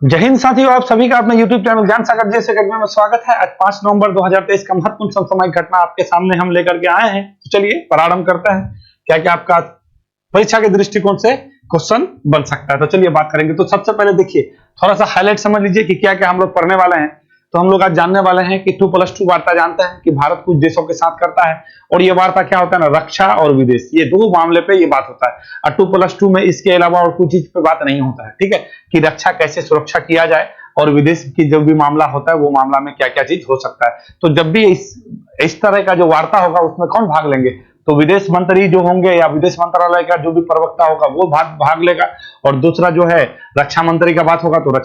जय हिंद साथियों, आप सभी का अपने YouTube चैनल ज्ञान सागर जैसे अकेडमी में स्वागत है। आज 5 नवंबर 2023 का महत्वपूर्ण समसामयिक घटना आपके सामने हम लेकर के आए हैं। तो चलिए प्रारंभ करते हैं। क्या क्या आपका परीक्षा के दृष्टिकोण से क्वेश्चन बन सकता है, तो चलिए बात करेंगे। तो सबसे पहले देखिए, थोड़ा सा हाईलाइट समझ लीजिए कि क्या क्या हम लोग पढ़ने वाले हैं। तो हम लोग आज जानने वाले हैं कि 2+2 वार्ता जानते हैं कि भारत कुछ देशों के साथ करता है, और ये वार्ता क्या होता है ना, रक्षा और विदेश, ये दो मामले पे ये बात होता है। और 2+2 में इसके अलावा और कुछ चीज पे बात नहीं होता है, ठीक है, कि रक्षा कैसे सुरक्षा किया जाए और विदेश की जो भी मामला होता है वो मामला में क्या क्या चीज हो सकता है। तो जब भी इस तरह का जो वार्ता होगा उसमें कौन भाग लेंगे, तो विदेश मंत्री जो होंगे या विदेश मंत्रालय का जो भी प्रवक्ता होगा वो भाग लेगा। और दूसरा जो है रक्षा मंत्री का बात होगा, तो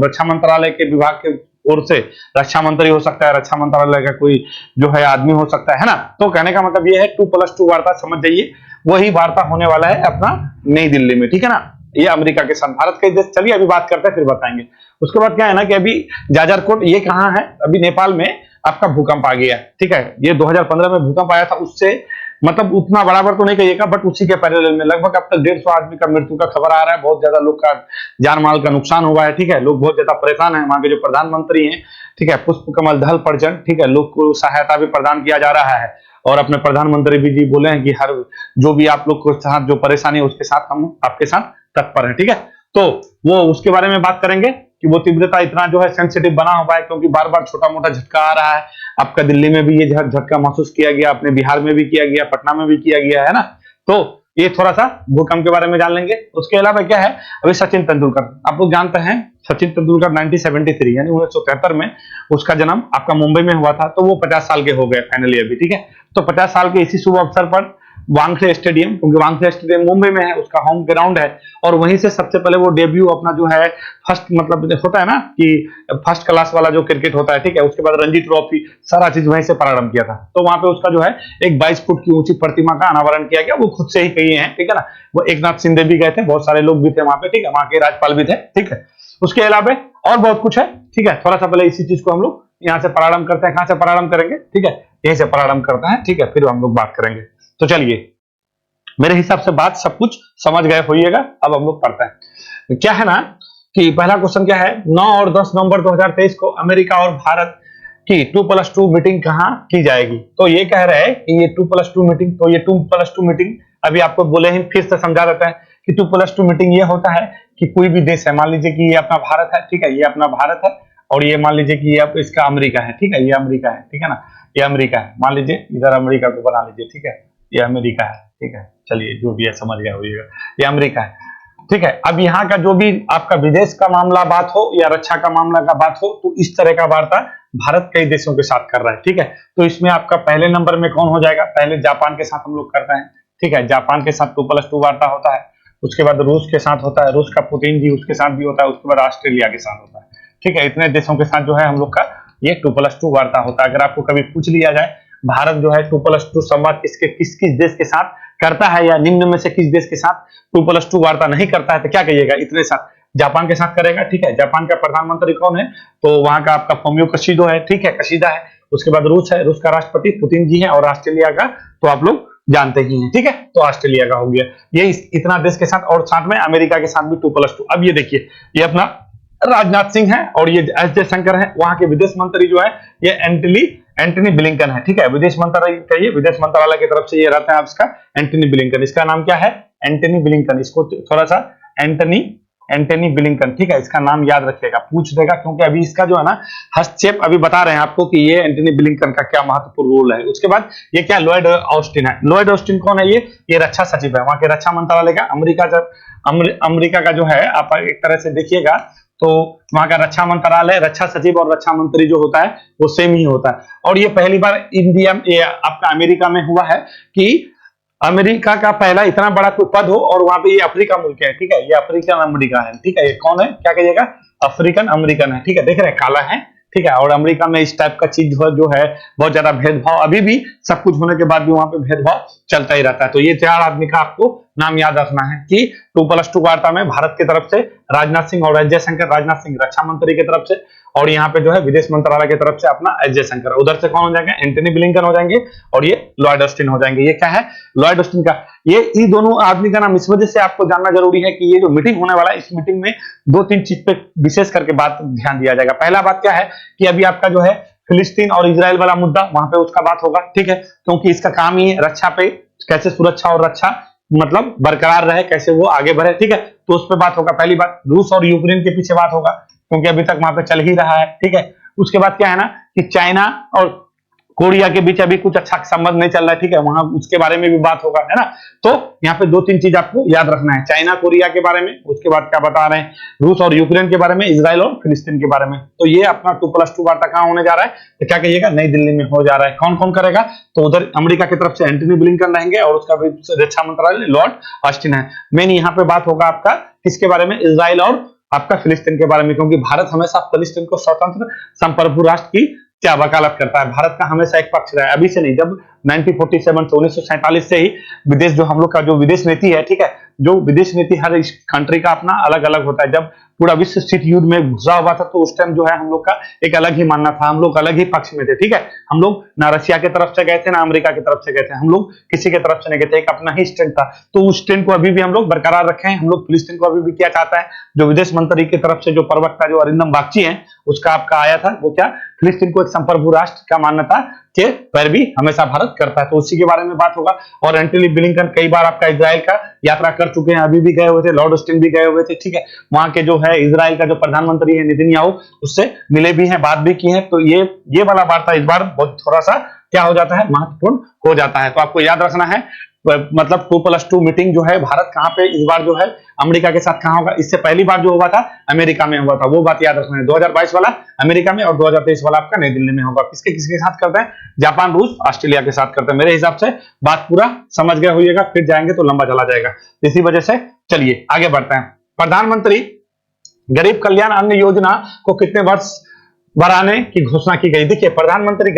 रक्षा मंत्रालय के विभाग के ओर से रक्षा मंत्री हो सकता है, रक्षा मंत्रालय का कोई जो है आदमी हो सकता है ना। तो कहने का मतलब ये है 2+2 वार्ता समझ जाइए, वही वार्ता होने वाला है अपना नई दिल्ली में, ठीक है ना। ये अमेरिका के साथ भारत के देश, चलिए अभी बात करते हैं फिर बताएंगे। उसके बाद क्या है ना कि अभी जाजरकोट ये कहाँ है, अभी नेपाल में आपका भूकंप आ गया, ठीक है। ये 2015 में भूकंप आया था, उससे मतलब उतना बराबर तो नहीं कहिएगा, बट उसी के पैरेलल में लगभग अब तक 150 आदमी का मृत्यु का खबर आ रहा है। बहुत ज्यादा लोग का जान माल का नुकसान हुआ है, ठीक है। लोग बहुत ज्यादा परेशान है। वहां के जो प्रधानमंत्री हैं, ठीक है, पुष्प कमल दहल परिजन, ठीक है, लोग को सहायता भी प्रदान किया जा रहा है। और अपने प्रधानमंत्री भी जी बोले हैं कि हर जो भी आप लोग के साथ जो परेशानी है उसके साथ हम आपके साथ तत्पर हैं, ठीक है। तो वो उसके बारे में बात करेंगे कि वो तीव्रता इतना जो है सेंसिटिव बना हुआ है क्योंकि बार बार छोटा मोटा झटका आ रहा है। आपका दिल्ली में भी ये झटका महसूस किया गया, अपने बिहार में भी किया गया, पटना में भी किया गया है ना। तो ये थोड़ा सा भूकंप के बारे में जान लेंगे। उसके अलावा क्या है, अभी सचिन तेंदुलकर, आप लोग जानते हैं सचिन तेंदुलकर 1973 यानी 1973 में उसका जन्म आपका मुंबई में हुआ था। तो वो 50 साल के हो गए फाइनली अभी, ठीक है। तो 50 साल के इसी शुभ अवसर पर वानखेड़े स्टेडियम, क्योंकि वानखेड़े स्टेडियम मुंबई में है, उसका होम ग्राउंड है, और वहीं से सबसे पहले वो डेब्यू अपना जो है फर्स्ट, मतलब होता है ना कि फर्स्ट क्लास वाला जो क्रिकेट होता है, ठीक है, उसके बाद रणजी ट्रॉफी सारा चीज वहीं से प्रारंभ किया था। तो वहां पे उसका जो है एक 22 फुट की ऊंची प्रतिमा का अनावरण किया गया, वो खुद से ही कही है, ठीक है ना। वो एकनाथ शिंदे भी गए थे, बहुत सारे लोग भी थे वहां पे, ठीक है, वहां के राज्यपाल भी थे, ठीक है। उसके अलावा और बहुत कुछ है, ठीक है। थोड़ा सा पहले इसी चीज को हम लोग यहाँ से प्रारंभ करते हैं। कहां से प्रारंभ करेंगे, ठीक है, यहीं से प्रारंभ करते हैं, ठीक है, फिर हम लोग बात करेंगे। तो चलिए, मेरे हिसाब से बात सब कुछ समझ गए होइएगा। अब हम लोग पढ़ते हैं। क्या है ना कि पहला क्वेश्चन क्या है, 9 और 10 नवंबर 2023 को अमेरिका और भारत की 2+2 मीटिंग कहां की जाएगी। तो ये कह रहे हैं कि ये 2+2 मीटिंग, तो ये 2+2 मीटिंग अभी आपको बोले हैं, फिर से समझा देते हैं कि 2+2 मीटिंग ये होता है कि कोई भी देश है, मान लीजिए कि ये अपना भारत है, ठीक है, ये अपना भारत है, और ये मान लीजिए कि ये इसका अमेरिका है, ठीक है, ये अमेरिका है, ठीक है ना, ये अमेरिका है, मान लीजिए इधर अमेरिका को बना लीजिए, ठीक है, ये अमेरिका है, ठीक है। चलिए जो भी है समझ गया होइएगा, ये अमेरिका है, ठीक है। अब यहाँ का जो भी आपका विदेश का मामला बात हो या रक्षा का मामला का बात हो, तो इस तरह का वार्ता भारत कई देशों के साथ कर रहा है, ठीक है। तो इसमें आपका पहले नंबर में कौन हो जाएगा, पहले जापान के साथ हम लोग करते हैं, ठीक है, जापान के साथ 2+2 वार्ता होता है। उसके बाद रूस के साथ होता है, रूस का पुतिन जी उसके साथ भी होता है। उसके बाद ऑस्ट्रेलिया के साथ होता है, ठीक है। इतने देशों के साथ जो है हम लोग का ये 2+2 वार्ता होता है। अगर आपको कभी पूछ लिया जाए भारत जो है 2+2 संवाद किस किस देश के साथ करता है या निम्न में से किस देश के साथ 2+2 वार्ता नहीं करता है, तो क्या कहिएगा, इतने साथ जापान के साथ करेगा, ठीक है। जापान का प्रधानमंत्री कौन है, तो वहां का आपका फोमियो कशिदो है, ठीक है, कशिदा है। उसके बाद रूस है, रूस का राष्ट्रपति पुतिन जी है, और ऑस्ट्रेलिया का तो आप लोग जानते ही हैं, ठीक है, तो ऑस्ट्रेलिया का हो गया ये इतना देश के साथ, और साथ में अमेरिका के साथ भी 2+2। अब ये देखिए, ये अपना राजनाथ सिंह है और ये एस जयशंकर है। वहां के विदेश मंत्री जो है ये एंटनी ब्लिंकन है, ठीक है, विदेश मंत्रालय कहिए, विदेश मंत्रालय की तरफ से ये रहता है आपका एंटनी ब्लिंकन। इसका नाम क्या है, एंटनी ब्लिंकन। इसको थोड़ा सा एंटनी ब्लिंकन, ठीक है, इसका नाम याद रखिएगा, पूछ देगा, क्योंकि अभी इसका जो है ना हस्तक्षेप अभी बता रहे हैं आपको कि ये एंटनी ब्लिंकन का क्या महत्वपूर्ण रोल है। उसके बाद ये क्या, लॉयड ऑस्टिन है। लॉयड ऑस्टिन कौन है, ये रक्षा सचिव है वहां के रक्षा मंत्रालय का। अमेरिका का जो है आप एक तरह से देखिएगा तो वहां का रक्षा मंत्रालय, रक्षा सचिव और रक्षा मंत्री जो होता है वो सेम ही होता है। और ये पहली बार इंडिया आपका अमेरिका में हुआ है कि अमेरिका का पहला इतना बड़ा कोई पद हो और वहां पे ये अफ्रीका मुल्क है, ठीक है, ये अफ्रीकन अमेरिका है, ठीक है। ये कौन है, क्या कहिएगा, अफ्रीकन अमेरिकन है, ठीक है, देख रहे हैं काला है, ठीक है। और अमेरिका में इस टाइप का चीज जो है बहुत ज्यादा भेदभाव, अभी भी सब कुछ होने के बाद भी वहां पे भेदभाव चलता ही रहता है। तो ये 4 आदमी का आपको नाम याद रखना है कि 2+2 वार्ता में भारत की तरफ से राजनाथ सिंह और एस जयशंकर, राजनाथ सिंह रक्षा मंत्री की तरफ से, और यहाँ पे जो है विदेश मंत्रालय की तरफ से अपना एस जयशंकर, उधर से कौन हो जाएंगे, एंटनी ब्लिंकन हो जाएंगे, और ये लॉयड ऑस्टिन हो जाएंगे। ये क्या है, लॉयड ऑस्टिन का ये दोनों आदमी का नाम इस वजह से आपको जानना जरूरी है कि ये जो मीटिंग होने वाला है, इस मीटिंग में 2-3 चीज पे विशेष करके बात ध्यान दिया जाएगा। पहला बात क्या है कि अभी आपका जो है फिलिस्तीन और इजराइल वाला मुद्दा, वहां पे उसका बात होगा, ठीक है, क्योंकि इसका काम ही है रक्षा पे, कैसे सुरक्षा और रक्षा मतलब बरकरार रहे, कैसे वो आगे बढ़े, ठीक है, तो उस पर बात होगा। पहली बात रूस और यूक्रेन के पीछे बात होगा, क्योंकि अभी तक वहां पे चल ही रहा है, ठीक है। उसके बाद क्या है ना कि चाइना और कोरिया के बीच अभी कुछ अच्छा संबंध नहीं चल रहा है, ठीक है, वहां उसके बारे में भी बात होगा, है ना। तो यहाँ पे 2-3 चीज आपको याद रखना है, चाइना कोरिया के बारे में, उसके बाद क्या बता रहे हैं, रूस और यूक्रेन के बारे में, इजराइल और फिलिस्तीन के बारे में। तो ये अपना 2+2 वार्ता कहाँ होने जा रहा है, तो क्या कहिएगा, नई दिल्ली में हो जा रहा है। कौन कौन करेगा, तो उधर अमेरिका की तरफ से एंटनी ब्लिंकन रहेंगे, और उसका रक्षा मंत्रालय लॉर्ड ऑस्टिन है। मेन यहाँ पे बात होगा आपका किसके बारे में, इजराइल और आपका फिलिस्तीन के बारे में, क्योंकि भारत हमेशा फिलिस्तीन को स्वतंत्र संप्रभु राष्ट्र की क्या वकालत करता है। भारत का हमेशा एक पक्ष रहा है, अभी से नहीं, जब 1947 से 1947 से ही विदेश जो हम लोग का जो विदेश नीति है, ठीक है, जो विदेश नीति हर कंट्री का अपना अलग अलग होता है। जब पूरा विश्व शीत युद्ध में घुसा हुआ था, तो उस टाइम जो है हम लोग का एक अलग ही मानना था, हम लोग अलग ही पक्ष में थे, ठीक है। हम लोग ना रशिया की तरफ से गए थे, ना अमेरिका की तरफ से गए थे, हम लोग किसी की तरफ से नहीं गए थे, एक अपना ही स्टैंड था। तो उस स्टैंड को अभी भी हम लोग बरकरार रखे हैं। हम लोग फिलिस्तीन को अभी भी क्या चाहता है, जो विदेश मंत्री की तरफ से जो प्रवक्ता जो अरिंदम बागची है, उसका आपका आया था, वो क्या फिलिस्तीन को एक संप्रभु राष्ट्र का मान्यता के पैरवी हमेशा भारत करता है। तो उसी के बारे में बात होगा। और एंटनी ब्लिंकन कई बार आपका इजराइल का यात्रा कर चुके हैं, अभी भी गए हुए थे, लॉर्ड ऑस्टिन भी गए हुए थे, ठीक है। वहां के जो है इजराइल का जो प्रधानमंत्री है नेतन्याहू, उससे मिले भी हैं, बात भी की है। तो ये वाला वार्ता इस बार बहुत थोड़ा सा क्या हो जाता है, महत्वपूर्ण हो जाता है। तो आपको याद रखना है, मतलब 2+2 मीटिंग जो है भारत कहां पे इस बार जो है अमेरिका के साथ कहां होगा। इससे पहली बार जो हुआ था अमेरिका में हुआ था, वो बात याद रखना है। 2022 वाला अमेरिका में और 2023 वाला आपका नई दिल्ली में होगा। किसके किसके साथ करते हैं, जापान, रूस, ऑस्ट्रेलिया के साथ करते हैं। मेरे हिसाब से बात पूरा समझ गए होइएगा, फिर जाएंगे तो लंबा चला जाएगा। इसी वजह से चलिए आगे बढ़ते हैं। प्रधानमंत्री गरीब कल्याण अन्न योजना को कितने वर्ष बढ़ाने की घोषणा की गई। देखिए प्रधानमंत्री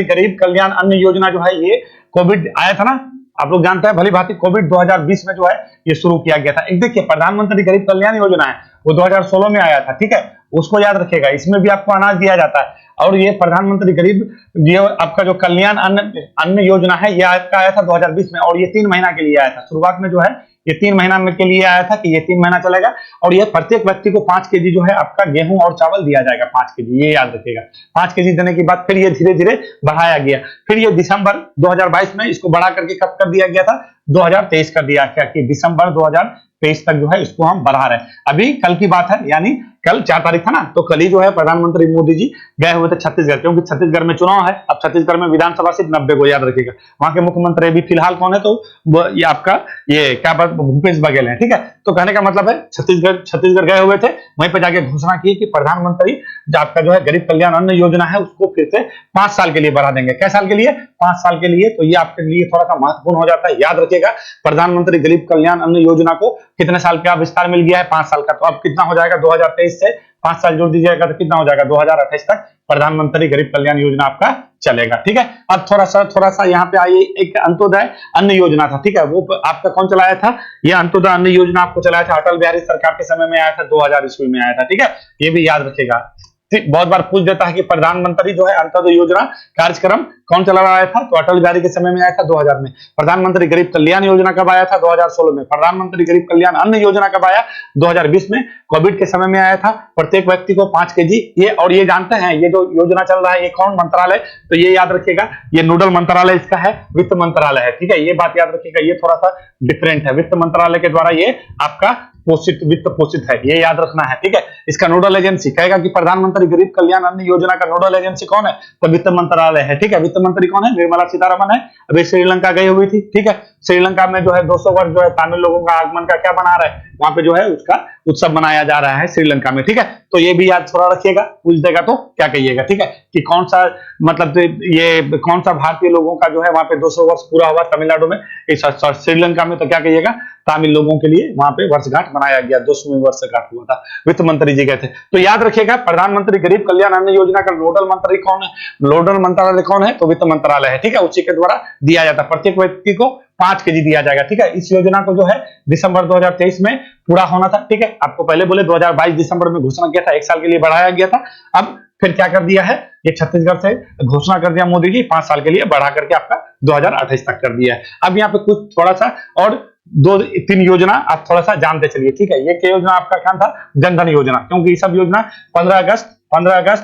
गरीब कल्याण अन्न योजना जो है, ये कोविड आया था ना, आप लोग जानते हैं भली भांति, कोविड 2020 में जो है ये शुरू किया गया था। एक देखिए प्रधानमंत्री गरीब कल्याण योजना है, वो 2016 में आया था, ठीक है, उसको याद रखिएगा। इसमें भी आपको अनाज दिया जाता है। और ये प्रधानमंत्री गरीब, ये आपका जो कल्याण अन्न योजना है, ये आपका आया था 2020 में, और ये 3 महीना के लिए आया था। शुरुआत में जो है ये 3 महीना के लिए आया था कि ये 3 महीना चलेगा, और ये प्रत्येक व्यक्ति को 5 केजी जो है आपका गेहूं और चावल दिया जाएगा, 5 केजी, ये याद रखिएगा। 5 केजी देने के बाद फिर ये धीरे धीरे बढ़ाया गया। फिर ये दिसंबर 2022 में इसको बढ़ा करके कब कर दिया गया था, 2023 कर दिया गया कि दिसंबर 2023 तक जो है इसको हम बढ़ा रहे हैं। अभी कल की बात है, यानी कल 4 तारीख था ना, तो कल ही जो है प्रधानमंत्री मोदी जी गए हुए थे छत्तीसगढ़, क्योंकि छत्तीसगढ़ में चुनाव है। अब छत्तीसगढ़ में विधानसभा सीट 90 को याद रखिएगा। वहां के मुख्यमंत्री अभी फिलहाल कौन है, तो ये आपका ये क्या बात, भूपेश बघेल है, ठीक है। तो कहने का मतलब है छत्तीसगढ़ गए हुए थे, वहीं पर जाके घोषणा की कि प्रधानमंत्री जो आपका जो है गरीब कल्याण अन्न योजना है, उसको फिर से 5 साल के लिए बढ़ा देंगे। कै साल के लिए, 5 साल के लिए। तो ये आपके लिए थोड़ा सा महत्वपूर्ण हो जाता है, याद रखिएगा। प्रधानमंत्री गरीब कल्याण अन्न योजना को कितने साल का विस्तार मिल गया है, 5 साल का। तो अब कितना हो जाएगा, 2023 से 5 साल जोड़ दीजिएगा तो कितना हो जाएगा, 2028 तक प्रधानमंत्री गरीब कल्याण योजना आपका चलेगा, ठीक है। अब थोड़ा सा यहाँ पे आइए, एक अंत्योदय अन्न योजना था, ठीक है, वो आपका कौन चलाया था, ये अंत्योदय अन्न योजना आपको चलाया था अटल बिहारी सरकार के समय में आया था, 2000 ईस्वी में आया था, ठीक है। ये भी याद रखिएगा। बहुत बार पूछ देता है कि प्रधानमंत्री जो है अंत्योदय योजना कार्यक्रम कौन चला रहा था, तो अटल बिहारी के समय में आया था 2000 में। प्रधानमंत्री गरीब कल्याण योजना कब आया था, 2016 में। प्रधानमंत्री गरीब कल्याण अन्न योजना कब आया, 2020 में, कोविड के समय में आया था। प्रत्येक व्यक्ति को 5 केजी। ये और ये जानते हैं, ये जो योजना चल रहा है ये कौन मंत्रालय, तो ये याद रखिएगा, ये नोडल मंत्रालय इसका है, वित्त मंत्रालय है, ठीक है। ये बात याद रखिएगा, ये थोड़ा सा डिफरेंट है। वित्त मंत्रालय के द्वारा ये आपका वित्त पोषित है, ये याद रखना है, ठीक है। इसका नोडल एजेंसी कहेगा कि प्रधानमंत्री गरीब कल्याण अन्न योजना का नोडल एजेंसी कौन है, तो वित्त मंत्रालय है, ठीक है। वित्त मंत्री कौन है, निर्मला सीतारमण है। अभी श्रीलंका गई हुई थी, ठीक है। श्रीलंका में जो है 200 वर्ष जो है तमिल लोगों का आगमन का क्या बना रहा है, वहां पे जो है उसका उत्सव मनाया जा रहा है श्रीलंका में, ठीक है। तो ये भी याद थोड़ा रखिएगा, पूछ देगा तो क्या कहिएगा, ठीक है, कि कौन सा मतलब ये कौन सा भारतीय लोगों का जो है वहां पे 200 वर्ष पूरा हुआ तमिलनाडु में, श्रीलंका में, तो क्या कहिएगा, तमिल लोगों के लिए वहां पे वर्षगांठ मनाया गया, 200वीं वर्षगांठ हुआ था, वित्त मंत्री जी गए थे। तो याद रखिएगा प्रधानमंत्री गरीब कल्याण अन्न योजना का नोडल मंत्री कौन है, नोडल मंत्रालय कौन है, तो वित्त मंत्रालय है, ठीक है। उसी के द्वारा दिया जाता है, प्रत्येक व्यक्ति को 5 kg दिया जाएगा, ठीक है। इस योजना को जो है दिसंबर 2023 में पूरा होना था, ठीक है। आपको पहले बोले 2022 दिसंबर में घोषणा किया था, 1 साल के लिए बढ़ाया गया था। अब फिर क्या कर दिया है, ये छत्तीसगढ़ से घोषणा कर दिया मोदी जी, 5 साल के लिए बढ़ा करके आपका 2028 तक कर दिया है। अब यहाँ पे कुछ थोड़ा सा और 2-3 योजना आप थोड़ा सा जानते चलिए, ठीक है। ये क्या योजना आपका क्या था, जनधन योजना, क्योंकि ये सब योजना 15 अगस्त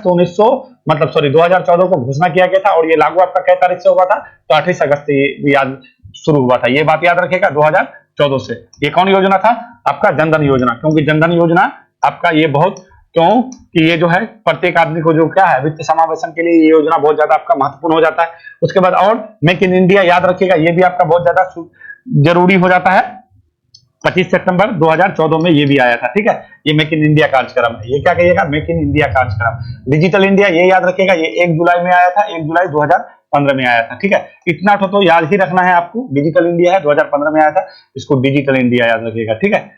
2014 को घोषणा किया गया था और ये लागू आपका क्या तारीख से हुआ था, तो 28 अगस्त से ये याद शुरू हुआ था। ये बात याद रखिएगा 2014 से। ये कौन योजना था, आपका जनधन योजना, क्योंकि जनधन योजना आपका ये बहुत क्यों कि ये जो है प्रत्येक आदमी को जो क्या है वित्त समावेशन के लिए ये योजना बहुत ज्यादा आपका महत्वपूर्ण हो जाता है। उसके बाद और मेक इन इंडिया याद रखिएगा, ये भी आपका बहुत ज्यादा जरूरी हो जाता है। 25 सितंबर 2014 में ये भी आया था, ठीक है। ये मेक इन इंडिया कार्यक्रम है, ये क्या कहिएगा, मेक इन इंडिया कार्यक्रम। डिजिटल इंडिया ये याद रखिएगा, ये 1 जुलाई में आया था, 1 जुलाई 2015 में आया था, ठीक है। इतना तो याद ही रखना है आपको, डिजिटल इंडिया है 2015 में आया था, इसको डिजिटल इंडिया याद रखिएगा, ठीक है।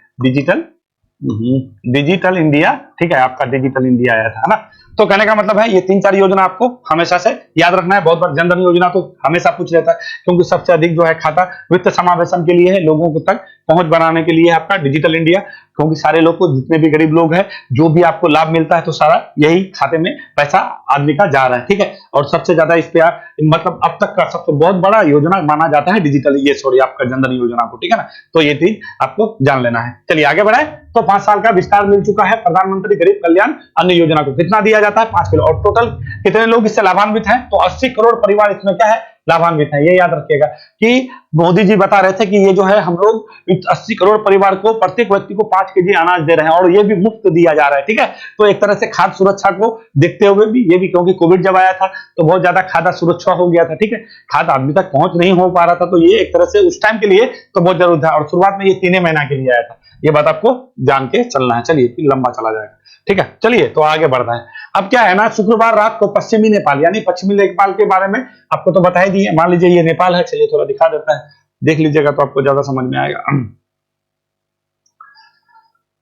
डिजिटल इंडिया, ठीक है, आपका डिजिटल इंडिया आया था, है ना। तो कहने का मतलब है ये 3-4 योजना आपको हमेशा से याद रखना है। बहुत बार जनधन योजना तो हमेशा पूछ लेता है, क्योंकि सबसे अधिक जो है खाता वित्त समावेशन के लिए है, लोगों को तक पहुंच बनाने के लिए आपका डिजिटल इंडिया, क्योंकि सारे लोग को, जितने भी गरीब लोग हैं, जो भी आपको लाभ मिलता है तो सारा यही खाते में पैसा आदमी का जा रहा है, ठीक है। और सबसे ज्यादा इस पे मतलब अब तक का सबसे बहुत बड़ा योजना माना जाता है डिजिटल, ये सॉरी आपका जनधन योजना को, ठीक है ना। तो ये चीज आपको जान लेना है। चलिए आगे बढ़ाए। तो 5 साल का विस्तार मिल चुका है प्रधानमंत्री गरीब कल्याण अन्न योजना को, कितना दिया जाता है, 5 किलो। और टोटल कितने लोग इससे लाभान्वित हैं, तो 80 करोड़ परिवार इसमें क्या है, लाभान्वित है। ये याद रखिएगा कि मोदी जी बता रहे थे कि ये जो है हम लोग 80 करोड़ परिवार को, प्रत्येक व्यक्ति को 5 केजी अनाज दे रहे हैं और ये भी मुफ्त दिया जा रहा है, ठीक है। तो एक तरह से खाद्य सुरक्षा को देखते हुए भी ये भी, क्योंकि कोविड जब आया था तो बहुत ज्यादा खाद्य सुरक्षा हो गया था, ठीक है। खाद्य आदमी तक पहुंच नहीं हो पा रहा था, तो ये एक तरह से उस टाइम के लिए तो बहुत जरूरी था। और शुरुआत में ये 3 महीना के लिए आया था, ये बात आपको जान के चलना है। चलिए फिर लंबा चला जाएगा, ठीक है। चलिए तो आगे बढ़ना है। अब क्या है ना, शुक्रवार रात को पश्चिमी नेपाल यानी पश्चिमी नेपाल के बारे में आपको तो बता ही दिए। मान लीजिए ये नेपाल है, चलिए थोड़ा दिखा देता है, देख लीजिएगा तो आपको ज्यादा समझ में आएगा।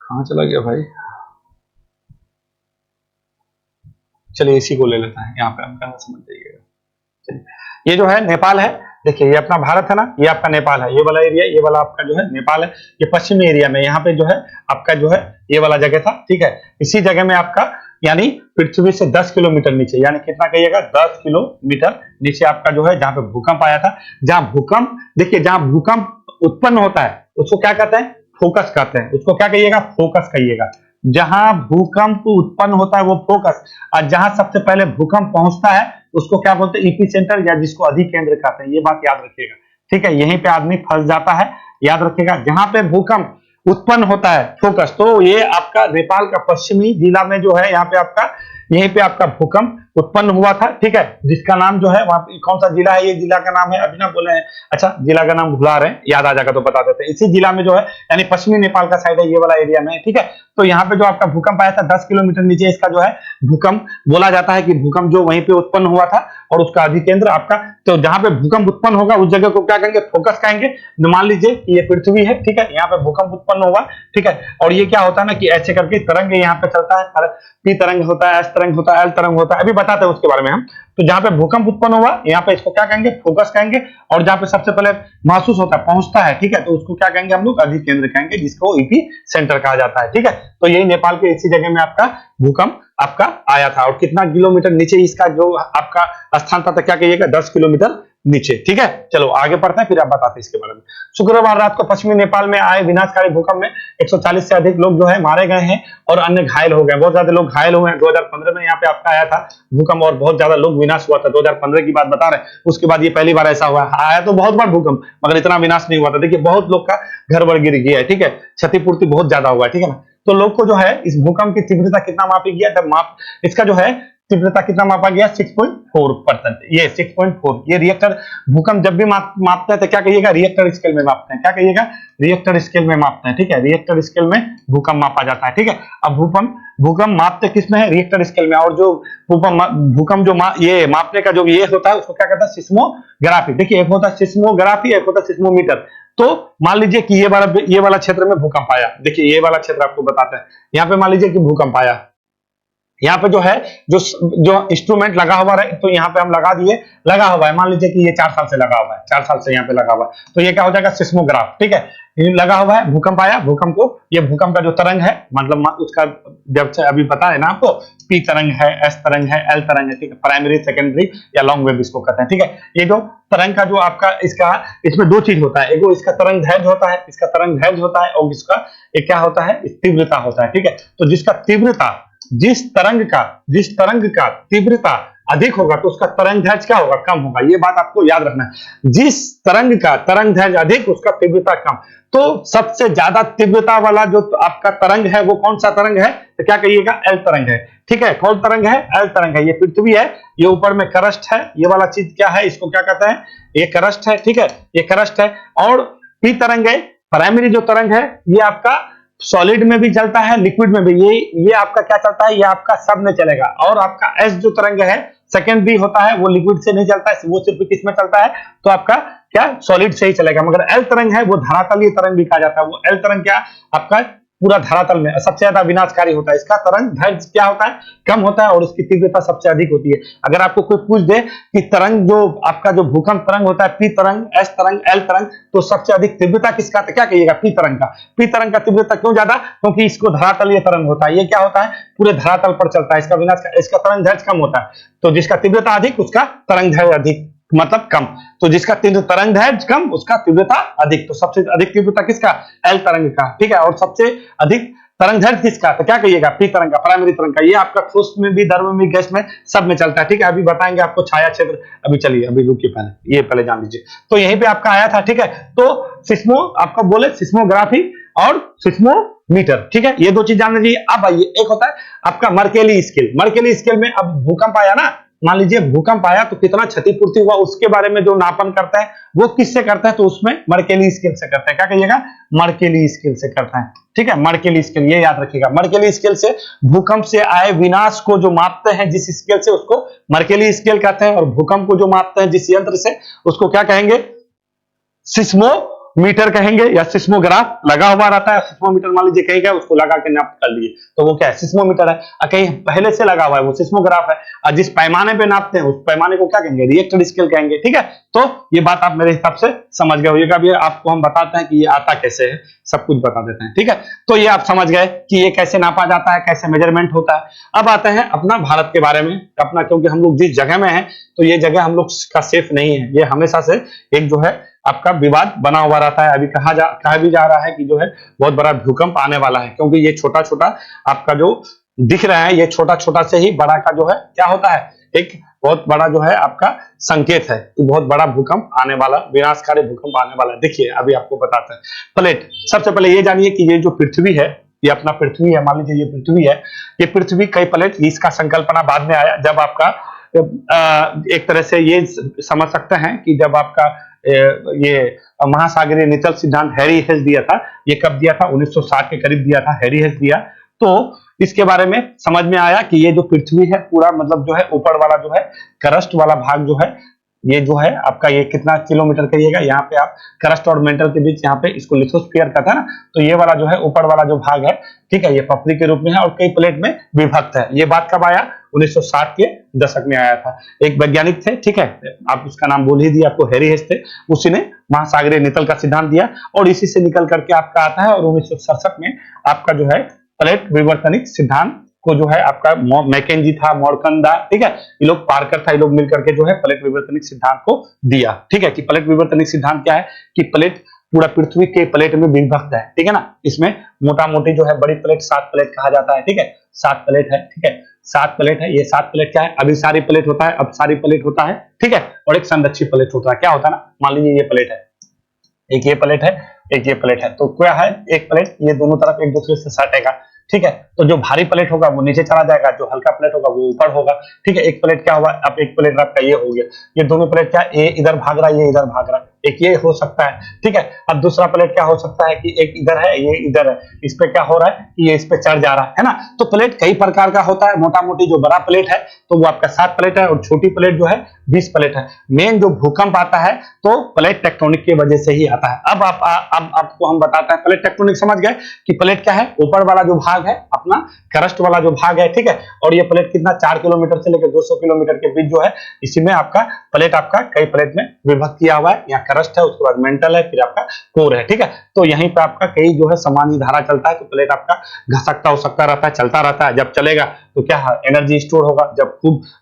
कहां चला गया भाई, चलिए इसी को ले लेता है, यहाँ पे हम कहां समझ जाइएगा। चलिए ये जो है नेपाल है, देखिए ये अपना भारत है ना, ये आपका नेपाल है, ये वाला एरिया, ये वाला आपका जो है नेपाल है। ये पश्चिमी एरिया में यहाँ पे जो है आपका जो है ये वाला जगह था, ठीक है। इसी जगह में आपका यानी पृथ्वी से 10 किलोमीटर नीचे, यानी कितना कहिएगा, 10 किलोमीटर नीचे आपका जो है जहां पे भूकंप आया था। जहां भूकंप, देखिए जहां भूकंप उत्पन्न होता है उसको क्या कहते हैं, फोकस कहते हैं। उसको क्या कहिएगा, फोकस कहिएगा। जहां भूकंप उत्पन्न होता है वो फोकस, और जहां सबसे पहले भूकंप पहुंचता है उसको क्या बोलते हैं, ईपी सेंटर, या जिसको अधिकेंद्र कहते हैं। ये बात याद रखिएगा, ठीक है। यहीं पे आदमी फंस जाता है, याद रखिएगा। जहां पे भूकंप उत्पन्न होता है फोकस, तो ये आपका नेपाल का पश्चिमी जिला में जो है, यहाँ पे आपका, यहीं पे आपका भूकंप उत्पन्न हुआ था, ठीक है। जिसका नाम जो है वहां कौन सा जिला है, ये जिला का नाम है, अभी ना बोले हैं, अच्छा जिला का नाम भुला रहे हैं, याद आ जाएगा तो बता देते हैं। इसी जिला में जो है यानी पश्चिमी नेपाल का साइड है, ये वाला एरिया में, ठीक है। तो यहाँ पे जो आपका भूकंप आया था 10 किलोमीटर नीचे इसका जो है भूकंप बोला जाता है कि भूकंप जो वहीं पे उत्पन्न हुआ था, और उसका अधिकेंद्र आपका, तो जहां पे भूकंप उत्पन्न होगा उस जगह को क्या कहेंगे, फोकस कहेंगे। मान लीजिए कि ये पृथ्वी है, ठीक है, यहाँ पे भूकंप उत्पन्न होगा, ठीक है। और ये क्या होता है ना कि ऐसे करके तरंग यहाँ पे चलता है, पी तरंग होता है, एस तरंग होता है, एल तरंग होता है, अभी बताते हैं उसके बारे में हम। तो जहां पे भूकंप उत्पन्न हुआ यहाँ पे इसको क्या कहेंगे, फोकस कहेंगे। और जहां पे सबसे पहले महसूस होता है, पहुंचता है, ठीक है, तो उसको क्या कहेंगे हम लोग, अधिकेंद्र कहेंगे, जिसको ईपी सेंटर कहा जाता है, ठीक है। तो यही नेपाल के इसी जगह में आपका भूकंप आपका आया था। और कितना किलोमीटर नीचे इसका जो आपका स्थान था, तो क्या कहिएगा, 10 किलोमीटर नीचे, ठीक है। चलो आगे पढ़ते हैं, फिर आप बताते हैं इसके बारे में। शुक्रवार रात को पश्चिमी नेपाल में आए विनाशकारी भूकंप में 140 से अधिक लोग जो है मारे गए हैं और अन्य घायल हो गए। बहुत ज्यादा लोग घायल हुए हैं। 2015 में यहाँ पे आपका आया था भूकंप और बहुत ज्यादा लोग विनाश हुआ था। 2015 की बात बता रहे हैं, उसके बाद ये पहली बार ऐसा हुआ। आया तो बहुत बार भूकंप, मगर इतना विनाश नहीं हुआ था। देखिए बहुत लोग का घर वर गिर गया है, ठीक है, क्षतिपूर्ति बहुत ज्यादा हुआ है, ठीक है ना। तो लोग को जो है इस भूकंप की तीव्रता कितना मापी गया, तब माप इसका जो है तीव्रता कितना मापा गया, 6.4%। ये 6.4, ये रिएक्टर भूकंप जब भी मापते हैं तो क्या कहिएगा, रिएक्टर स्केल में मापते हैं। क्या कहिएगा, रिएक्टर स्केल में मापते हैं, ठीक है। रिएक्टर स्केल में भूकंप मापा जाता है, ठीक है। अब भूकंप मापते किसमें है, रिएक्टर स्केल में। और जो भूकंप जो ये मापने का जो ये होता है उसको क्या कहता है, सिस्मोग्राफी। देखिए एक होता है सिस्मोग्राफी, एक होता है सिस्मोमीटर। तो मान लीजिए कि ये वाला क्षेत्र में भूकंप आया, देखिए ये वाला क्षेत्र आपको बताते हैं, यहाँ पे मान लीजिए कि भूकंप आया, यहाँ पे जो है जो इंस्ट्रूमेंट लगा हुआ है, तो यहाँ पे हम लगा दिए, लगा हुआ है, मान लीजिए कि ये 4 साल से लगा हुआ है, 4 साल से यहाँ पे लगा हुआ है, तो ये क्या हो जाएगा, सिस्मोग्राफ। ठीक है, ये लगा हुआ है, भूकंप आया, भूकंप को, ये भूकंप का जो तरंग है, मतलब उसका जब से अभी पता है ना आपको, पी तरंग है, एस तरंग है, एल तरंग है, ठीक है, प्राइमरी, सेकेंडरी या लॉन्ग वेव इसको कहते हैं। ठीक है, ये जो तरंग का जो आपका इसका, इसमें दो चीज होता है, एक इसका तरंग दैर्घ्य होता है, इसका तरंग दैर्घ्य होता है, और इसका एक क्या होता है, तीव्रता होता है। ठीक है, तो जिसका तीव्रता, जिस तरंग का तीव्रता अधिक होगा तो उसका तरंग दैर्घ्य क्या होगा, कम होगा। ये बात आपको याद रखना है, जिस तरंग का तरंग दैर्घ्य अधिक, उसका तीव्रता कम। तो सबसे ज्यादा तीव्रता वाला जो आपका तरंग है वो कौन सा तरंग है, तो क्या कहिएगा, एल तरंग है। ठीक है, कौन तरंग है, एल तरंग है। ये पृथ्वी है, ये ऊपर में क्रस्ट है, ये वाला चीज क्या है, इसको क्या कहते हैं, ये क्रस्ट है। ठीक है, ये क्रस्ट है। और पी तरंग है, प्राइमरी जो तरंग है, ये आपका सॉलिड में भी चलता है, लिक्विड में भी, ये आपका क्या चलता है, ये आपका सब में चलेगा। और आपका एस जो तरंग है, सेकेंडरी होता है, वो लिक्विड से नहीं चलता है, वो सिर्फ किस में चलता है, तो आपका क्या सॉलिड से ही चलेगा। मगर एल तरंग है वो धरातलीय तरंग भी कहा जाता है। वो एल तरंग क्या, आपका पूरा धरातल में सबसे ज्यादा विनाशकारी होता है। इसका तरंग दैर्घ्य क्या होता है, कम होता है, और उसकी तीव्रता सबसे अधिक होती है। अगर आपको कोई पूछ दे कि तरंग जो आपका जो भूकंप तरंग होता है, पी तरंग, एस तरंग, एल तरंग, तो सबसे अधिक तीव्रता किसका, तो क्या कहिएगा, पी तरंग का। पी तरंग का तीव्रता क्यों ज्यादा, क्योंकि इसको धरातलीय तरंग होता है। ये क्या होता है, पूरे धरातल पर चलता है, इसका विनाश, इसका तरंग दैर्घ्य कम होता है। तो जिसका तीव्रता अधिक, उसका तरंग दैर्घ्य अधिक, मतलब कम। तो जिसका तरंग दैर्घ्य कम, उसका तीव्रता अधिक। तो सबसे अधिक तीव्रता किसका, एल तरंग का। ठीक है, और सबसे अधिक तरंग दैर्घ्य किसका, तो क्या कहिएगा, पी तरंग का, प्राइमरी तरंग का। ये आपका ठोस में भी, द्रव में भी, गैस में, सब में चलता है। ठीक है, अभी बताएंगे आपको छाया क्षेत्र। अभी चलिए, अभी रुकिए, पहले ये पहले जान लीजिए। तो यहीं पे आपका आया था। ठीक है, तो सिस्मो, आपको बोले सिस्मोग्राफी और सिस्मोमीटर। ठीक है, ये दो चीज जान लीजिए। अब आइए, एक होता है आपका मर्केली स्केल। मर्केली स्केल में अब भूकंप आया ना, मान लीजिए भूकंप आया तो कितना क्षतिपूर्ति हुआ, उसके बारे में जो नापन करता है वो किससे करता है, तो उसमें मर्केली स्केल से करता है। क्या कहिएगा, मर्केली स्केल से करता है। ठीक है, मर्केली स्केल, ये याद रखिएगा। मर्केली स्केल से भूकंप से आए विनाश को जो मापते हैं जिस स्केल से, उसको मर्केली स्केल कहते हैं। और भूकंप को जो मापते हैं जिस यंत्र से, उसको क्या कहेंगे, सिस्मोमीटर कहेंगे, या सिस्मोग्राफ लगा हुआ रहता है। सिस्मोमीटर मान लीजिए कहीं गया, उसको लगा के नाप कर लिए, तो वो क्या है, सिस्मोमीटर है। कहीं पहले से लगा हुआ है, वो सिस्मोग्राफ है। और जिस पैमाने पे नापते हैं, उस पैमाने को क्या कहेंगे, रिएक्टर स्केल कहेंगे। ठीक है, तो ये बात आप मेरे हिसाब से समझ गए होइएगा। अभी आपको हम बताते हैं कि ये आता कैसे है, सब कुछ बता देते हैं। ठीक है, तो ये आप समझ गए कि ये कैसे नापा जाता है, कैसे मेजरमेंट होता है। अब आते हैं अपना भारत के बारे में, अपना, क्योंकि हम लोग जिस जगह में हैं, तो ये जगह हम लोग का सेफ नहीं है। ये हमेशा से एक जो है आपका विवाद बना हुआ रहता है। अभी कहा भी जा रहा है कि जो है बहुत बड़ा भूकंप आने वाला है, क्योंकि ये छोटा छोटा आपका जो दिख रहा है, ये छोटा छोटा से ही बड़ा का जो है क्या होता है, एक बहुत बड़ा जो है आपका संकेत है कि बहुत बड़ा भूकंप आने वाला, विनाशकारी भूकंप आने वाला है। देखिए, अभी आपको बताते हैं। प्लेट, सबसे पहले ये जानिए कि ये जो पृथ्वी है, ये अपना पृथ्वी है, मान लीजिए ये पृथ्वी है, ये पृथ्वी कई प्लेट, इसका संकल्पना बाद में आया, जब आपका एक तरह से ये समझ सकते हैं कि जब आपका ये महासागरीय नितल सिद्धांत हैरी हेस दिया था। ये कब दिया था, 1960 के करीब दिया था, हैरी हेस दिया। तो इसके बारे में समझ में आया कि ये जो पृथ्वी है पूरा, मतलब जो है ऊपर वाला जो है क्रस्ट वाला भाग जो है, ये जो है आपका, ये कितना किलोमीटर कहिएगा, यहाँ पे आप क्रस्ट और मेंटल के बीच, यहाँ पे इसको लिथोस्फीयर कहता है ना, तो ये वाला जो है ऊपर वाला जो भाग है, ठीक है, ये पपड़ी के रूप में है और कई प्लेट में विभक्त है। ये बात कब आया, 1960 के दशक में आया था। एक वैज्ञानिक थे, ठीक है, आप उसका नाम बोल ही दिया आपको, हैरी हेस थे। उसी ने महासागरीय नितल का सिद्धांत दिया और इसी से निकल करके आपका आता है। और 1967 में आपका जो है प्लेट विवर्तनिक सिद्धांत को जो है आपका मैकेंजी था, मॉर्कन था, ठीक है, ये लोग पार्कर था, ये लोग मिलकर के जो है प्लेट विवर्तनिक सिद्धांत को दिया। ठीक है, कि प्लेट विवर्तनिक सिद्धांत क्या है कि प्लेट पूरा पृथ्वी के प्लेट में विभक्त है। ठीक है ना, इसमें मोटा मोटी जो है बड़ी प्लेट 7 प्लेट कहा जाता है। ठीक है, 7 प्लेट है। ठीक है, 7 प्लेट है। ये 7 प्लेट क्या है, अभी सारी प्लेट होता है, अब सारी प्लेट होता है। ठीक है, और एक संरक्षित प्लेट होता है। क्या होता है ना, मान लीजिए ये प्लेट है, एक ये प्लेट है, एक ये प्लेट है, तो क्या है, एक प्लेट ये दोनों तरफ एक दूसरे से सटेगा। ठीक है, तो जो भारी प्लेट होगा वो नीचे चला जाएगा, जो हल्का प्लेट होगा वो ऊपर होगा। ठीक है, एक प्लेट क्या हुआ, अब एक प्लेट आपका ये हो गया, ये दोनों प्लेट क्या, ये इधर भाग रहा है, ये इधर भाग रहा है। एक ये हो सकता है, ठीक है। अब दूसरा प्लेट क्या हो सकता है कि एक इधर है, ये इधर है, इस पे क्या हो रहा है कि ये इस पे चढ़ जा रहा है ना। तो प्लेट कई प्रकार का होता है, मोटा मोटी जो बड़ा प्लेट है तो वो आपका 7 प्लेट है और छोटी प्लेट जो है 20 प्लेट है। मेन जो भूकंप आता है तो प्लेट टेक्टोनिक की वजह से ही आता है। अब आपको हम बताते हैं, प्लेट टेक्टोनिक समझ गए कि प्लेट क्या है, ऊपर वाला जो भाग है अपना क्रस्ट वाला जो भाग है, ठीक है। और ये प्लेट कितना 4 किलोमीटर से लेकर 200 किलोमीटर के बीच जो है, इसी में आपका प्लेट आपका कई प्लेट में विभक्त किया हुआ है। यहाँ क्रस्ट है, उसके बाद मेंटल है, फिर आपका कोर है, ठीक है। तो यहीं पे आपका कई जो है समानी धारा चलता है, तो प्लेट आपका घसकता हो सकता रहता है, चलता रहता है। जब चलेगा तो क्या एनर्जी स्टोर होगा,